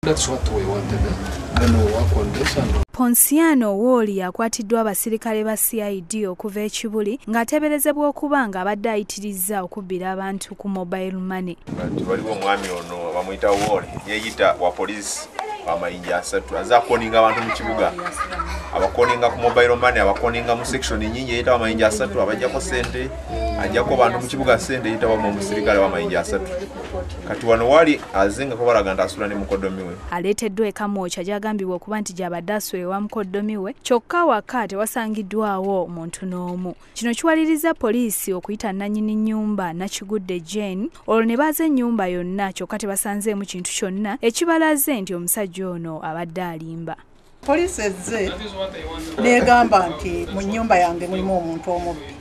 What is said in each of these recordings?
That's what we wanted. Then we'll work on this and Ponsiano Woli yakwatiddwa abasirikale ba CID okuva e Kibuli ng'ateeberezebwa okuba ng'abadde ayitirizza okubbira abantu ku mobile money. Waliwo omwami ono bamuyita Woli yeeyita wa poliisi amayinja 3 azza kukoninga abantu mu kibuga abakoninga ku mobile money abakoninga mu section nyingi yeeyita amayinja 3 abajjako sente ajjako abantu mu kibuga sente yeeyita wa musirikale w'amayinja 3 kati wano wali azenga ko balaga nti asula ne mukoddomi we aleeteddwa ekamwokya gyagambibwa okuba nti gy'abadde asula ewa mukoddomi we kyokka waka tewasangiddwawo omuntu n'omu. Kino kiwaliriza poliisi okuyita nannyini nnyumba Nakigudde Jane olwo ne baaza ennyumba yonna kyokka tebasanzeemu kintu kyonna ekibalaze nti omusajja ono abadde alimba. Poliisi ezze n'egamba nti mu nnyumba yange mulimu omuntu omubbi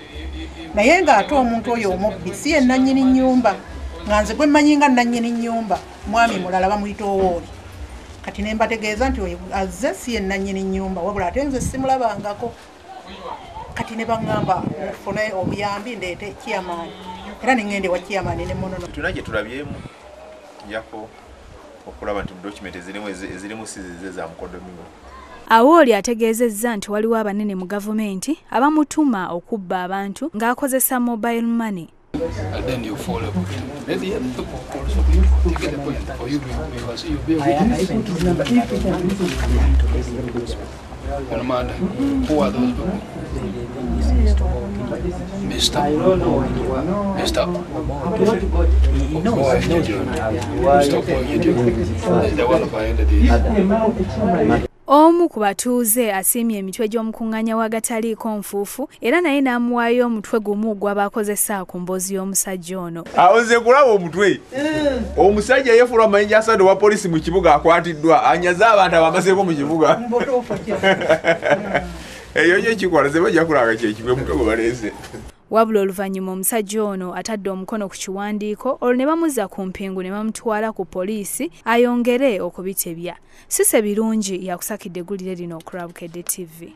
naye ng'ate omuntu oyo omubbi si ye nannyini nnyumba nga nze gwe mmanyi nga nannyini nnyumba mwami mulala bamuyita Woli kati ne mbategeeza nti oyo azze si ye nannyini nnyumba wabula ate nze simulabangako kati ne baŋŋamba mufune obuyambi ndeete chairman era ne ŋŋende wa chairman ne munono tuna gye tulabyemu jako okulaba nti document ezirimu sizize za mukoddomi we. Awoli ategeezezza nti waliwo abanene mu gavumenti abamutuma okubba abantu ng'akozesa mobile money. and then you follow. At the end, the police will get the point for you because you'll be and man, who are those people? Mister. Omu ku batuuze asiimye emitwe gy'omukuŋŋaanya w'agataliiko nfuufu era naye n'amuwaayo omutwe gumu gw'abakozesa ku mboozi y'omusajja ono. Awo nze kulaba omutwe omusajja yeefula amayinja 3 wa poliisi mu kibuga akwatiddwa anyaze abantu abamazeeko mu kibuga eyo nyo kikola ze bajja kulaba kyekibwe omutwe gwe baleese. Wabula oluvannyuma omusajja ono atadde omukono ku kiwandiiko olwo ne bamuzza ku mpingu ne bamutwala ku poliisi ayongere okubitebya. Sise birungi yakusakidde eggulire lino ku Rabukedde TV.